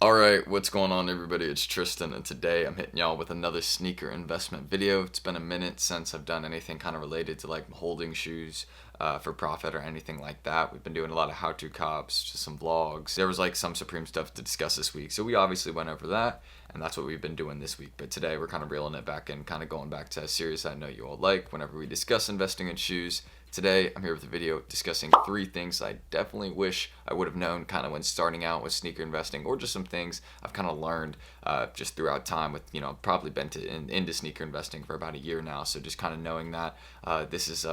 Alright, what's going on everybody? It's Tristan, and today I'm hitting y'all with another sneaker investment video. It's been a minute since I've done anything kind of related to like holding shoes for profit or anything like that. We've been doing a lot of how-to cops, just some vlogs. There was like some Supreme stuff to discuss this week, so we obviously went over that, and that's what we've been doing this week. But today we're kind of reeling it back in, kind of going back to a series I know you all like whenever we discuss investing in shoes. Today, I'm here with a video discussing 3 things I definitely wish I would have known kind of when starting out with sneaker investing, or just some things I've kind of learned just throughout time with, probably been into sneaker investing for about a year now. So just kind of knowing that this is,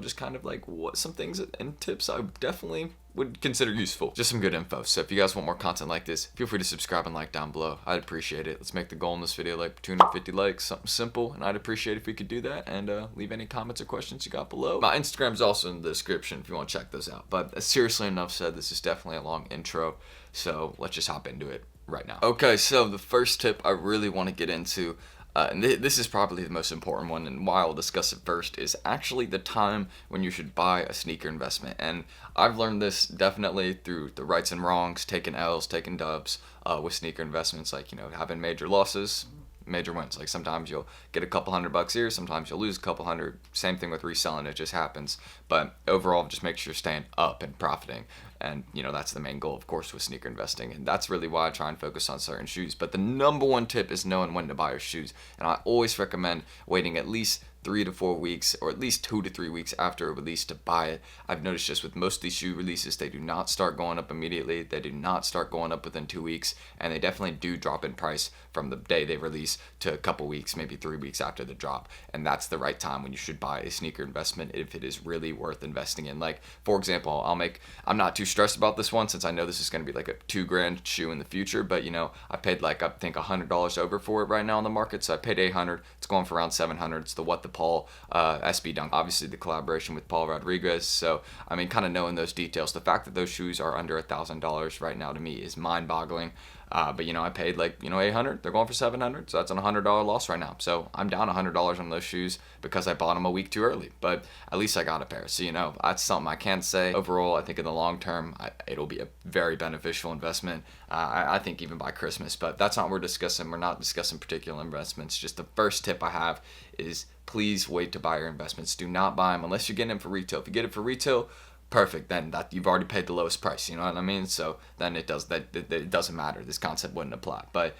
just kind of like what some things and tips I definitely would consider useful. Just some good info. So if you guys want more content like this, feel free to subscribe and like down below. I'd appreciate it. Let's make the goal in this video like 250 likes, something simple, and I'd appreciate if we could do that. And leave any comments or questions you got below. My Instagram's also in the description if you want to check those out. But seriously enough said, this is definitely a long intro, so let's just hop into it right now. Okay, so the first tip I really want to get into, and this is probably the most important one, and why I'll discuss it first, is actually the time when you should buy a sneaker investment. And I've learned this definitely through the rights and wrongs, taking L's, taking dubs with sneaker investments, like, having major losses, major wins. Like sometimes you'll get a couple $100 here, sometimes you'll lose a couple hundred. Same thing with reselling, it just happens. But overall, just make sure you're staying up and profiting. And that's the main goal, of course, with sneaker investing. And that's really why I try and focus on certain shoes. But the number one tip is knowing when to buy your shoes. And I always recommend waiting at least 3 to 4 weeks, or at least 2 to 3 weeks after a release to buy it. I've noticed just with most of these shoe releases, they do not start going up immediately. They do not start going up within 2 weeks, and they definitely do drop in price from the day they release to a couple weeks, maybe 3 weeks after the drop. And that's the right time when you should buy a sneaker investment if it is really worth investing in. Like, for example, I'm not too stressed about this one since I know this is going to be like a $2,000 shoe in the future, but I paid like, I think $100 over for it right now on the market, so I paid $800. It's going for around $700. It's the What the Paul SB Dunk, obviously the collaboration with Paul Rodriguez. So kind of knowing those details, the fact that those shoes are under $1,000 right now to me is mind-boggling. But I paid like $800. They're going for $700, so that's a $100 loss right now. So I'm down $100 on those shoes because I bought them a week too early. But at least I got a pair. So that's something I can say. Overall, I think in the long term, it'll be a very beneficial investment. I think even by Christmas. But that's not what we're discussing. We're not discussing particular investments. Just the first tip I have is please wait to buy your investments. Do not buy them unless you're getting them for retail. If you get it for retail, perfect, then that you've already paid the lowest price, you know what I mean? So then it doesn't matter. This concept wouldn't apply. But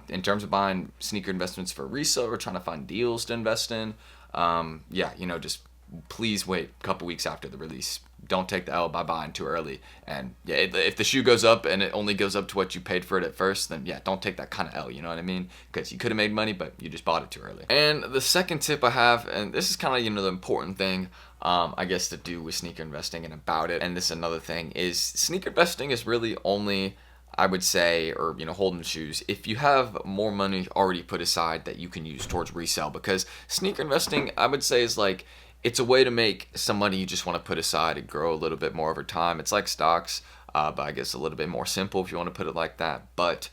in terms of buying sneaker investments for resale or trying to find deals to invest in, just please wait a couple weeks after the release. Don't take the L by buying too early. And yeah, if the shoe goes up and it only goes up to what you paid for it at first, then yeah, don't take that kind of L, you know what I mean? Because you could have made money, but you just bought it too early. And the second tip I have, and this is kind of the important thing, I guess, to do with sneaker investing and about it, and this is another thing, is sneaker investing is really only, I would say, or holding shoes, if you have more money already put aside that you can use towards resale. Because sneaker investing, I would say, is like, it's a way to make some money you just want to put aside and grow a little bit more over time. It's like stocks, but I guess a little bit more simple if you want to put it like that. But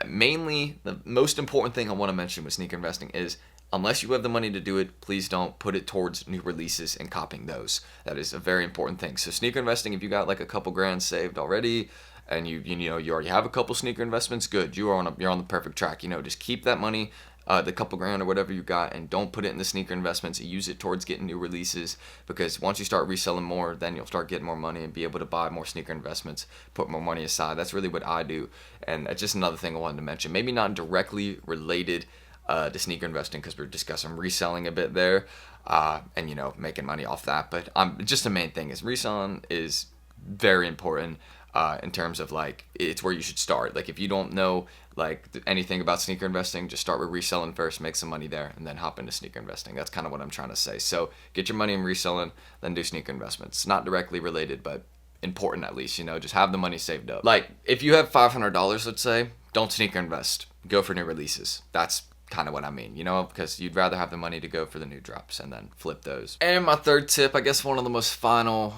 mainly, the most important thing I want to mention with sneaker investing is, unless you have the money to do it, please don't put it towards new releases and copying those. That is a very important thing. So sneaker investing, if you got like a couple grand saved already, and you already have a couple sneaker investments, good. You're on the perfect track. Just keep that money, the couple grand or whatever you got, and don't put it in the sneaker investments. Use it towards getting new releases, because once you start reselling more, then you'll start getting more money and be able to buy more sneaker investments, put more money aside. That's really what I do, and that's just another thing I wanted to mention. Maybe not directly related to sneaker investing, because we're discussing reselling a bit there, and making money off that. But just the main thing is reselling is very important. In terms of like, it's where you should start. Like if you don't know like anything about sneaker investing, just start with reselling first, make some money there, and then hop into sneaker investing. That's kind of what I'm trying to say. So get your money in reselling, then do sneaker investments. Not directly related, but important at least. Just have the money saved up. Like if you have $500, let's say, don't sneaker invest. Go for new releases. That's kind of what I mean, because you'd rather have the money to go for the new drops and then flip those. And my third tip, I guess one of the most final,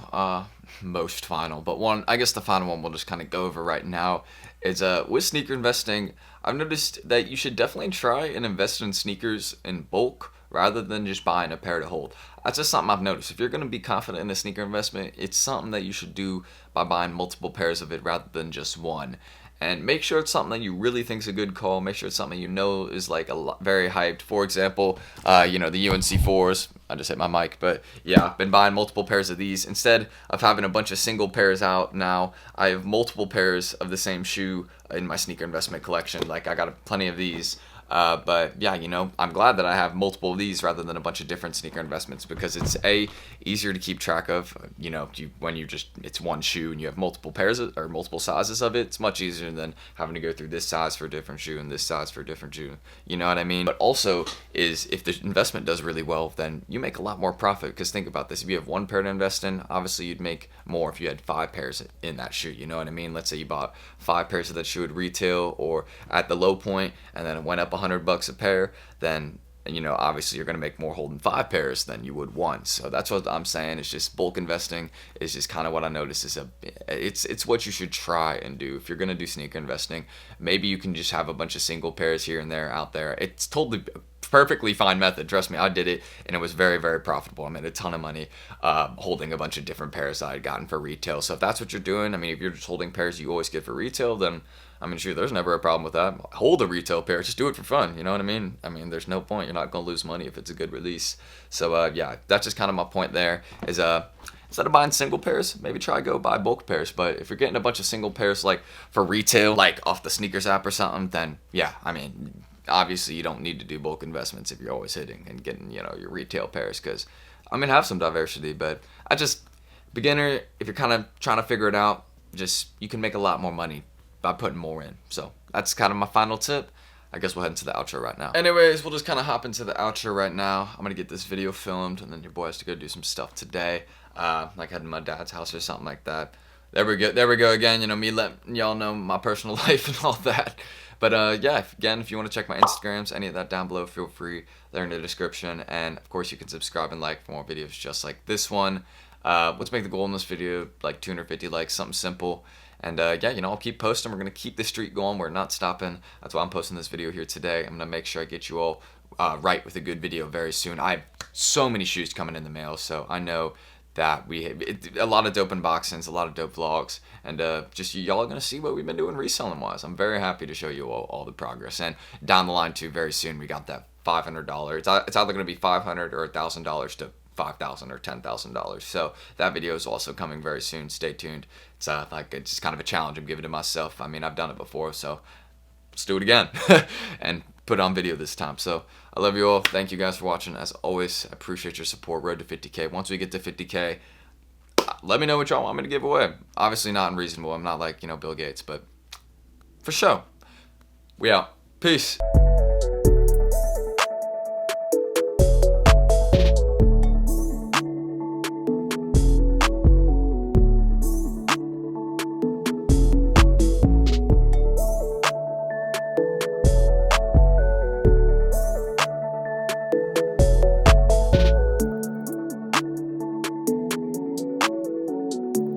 but one, I guess the final one we'll just kind of go over right now is with sneaker investing, I've noticed that you should definitely try and invest in sneakers in bulk rather than just buying a pair to hold. That's just something I've noticed. If you're going to be confident in a sneaker investment, it's something that you should do by buying multiple pairs of it rather than just one. and make sure it's something that you really think is a good call. Make sure it's something you know is like very hyped. For example, the UNC4s. I just hit my mic, but yeah, I've been buying multiple pairs of these. Instead of having a bunch of single pairs out now, I have multiple pairs of the same shoe in my sneaker investment collection. Like, I got plenty of these. But yeah, I'm glad that I have multiple of these rather than a bunch of different sneaker investments, because it's easier to keep track of. It's one shoe and you have multiple pairs or multiple sizes of it. It's much easier than having to go through this size for a different shoe and this size for a different shoe. You know what I mean? But also is, if the investment does really well, then you make a lot more profit. Because think about this: if you have one pair to invest in, obviously you'd make more if you had 5 pairs in that shoe. You know what I mean? Let's say you bought 5 pairs of that shoe at retail or at the low point, and then it went up $100 a pair, then obviously you're going to make more holding 5 pairs than you would one. So that's what I'm saying. It's just bulk investing is just kind of what I noticed is it's what you should try and do if you're going to do sneaker investing. Maybe you can just have a bunch of single pairs here and there out there. It's totally perfectly fine method. Trust me, I did it and it was very, very profitable. I made a ton of money holding a bunch of different pairs I had gotten for retail. So if that's what you're doing, if you're just holding pairs you always get for retail, then sure, there's never a problem with that. Hold a retail pair, just do it for fun. You know what I mean? There's no point. You're not gonna lose money if it's a good release. So yeah, that's just kind of my point there. Is instead of buying single pairs, maybe try go buy bulk pairs. But if you're getting a bunch of single pairs like for retail, like off the sneakers app or something, then yeah, obviously you don't need to do bulk investments if you're always hitting and getting your retail pairs, because have some diversity. But beginner, if you're kind of trying to figure it out, you can make a lot more money by putting more in. So that's kind of my final tip. I guess we'll head into the outro right now. Anyways, we'll just kind of hop into the outro right now. I'm gonna get this video filmed, and then your boy has to go do some stuff today, like heading to my dad's house or something like that. There we go again. Me letting y'all know my personal life and all that. But yeah, if you want to check my Instagrams, any of that down below, feel free. They're in the description, and of course you can subscribe and like for more videos just like this one. Let's make the goal in this video like 250 likes, something simple. And yeah, I'll keep posting. We're going to keep the streak going. We're not stopping. That's why I'm posting this video here today. I'm going to make sure I get you all right with a good video very soon. I have so many shoes coming in the mail, so I know that a lot of dope unboxings, a lot of dope vlogs, and just y'all are going to see what we've been doing reselling wise. I'm very happy to show you all the progress. And down the line too, very soon, we got that $500. It's either going to be $500 or $1,000 to $5,000 or $10,000. So that video is also coming very soon. Stay tuned. It's it's kind of a challenge I'm giving to myself. I've done it before, so let's do it again and put it on video this time. So I love you all. Thank you guys for watching. As always, I appreciate your support. Road to 50K. Once we get to 50K, let me know what y'all want me to give away. Obviously not unreasonable. I'm not like Bill Gates, but for sure. We out. Peace.